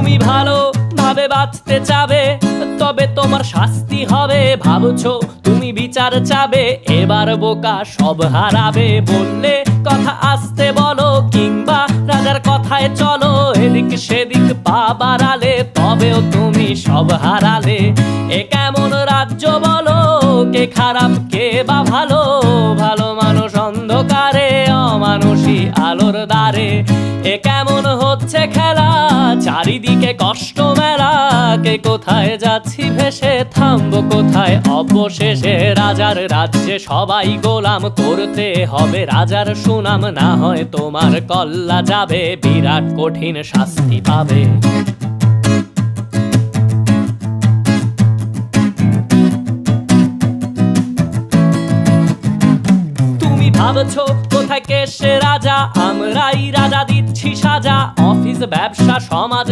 তুমি ভালো ভাবে বাঁচতে চাবে, তবে তোমার শাস্তি হবে। ভাবছো তুমি বিচার চাবে, এবার বোকা সব হারাবে। বললে কথা আস্তে বলো, কিংবা রাজার কথায় চলো। এদিক সেদিক পা বাড়ালে, তবেও তুমি সব হারালে। এ কেমন রাজ্য বলো, কে খারাপ কে বা ভালো? ভালো মানুষ অন্ধকারে, অমানুষী আলোর দ্বারে। এ কেমন হচ্ছে খেলা, চারিদিকে কষ্ট মেলা। কে কোথায় যাচ্ছি ভেসে, থামবো কোথায় অবশেষে? রাজার রাজ্যে সবাই গোলাম, করতে হবে রাজার সুনাম। না হয় তোমার কল্লা যাবে, বিরাট কঠিন শাস্তি পাবে। ভাবছো কোথায় কে সে রাজা, আমরাই রাজা দিচ্ছি সাজা। অফিস ব্যবসা সমাজ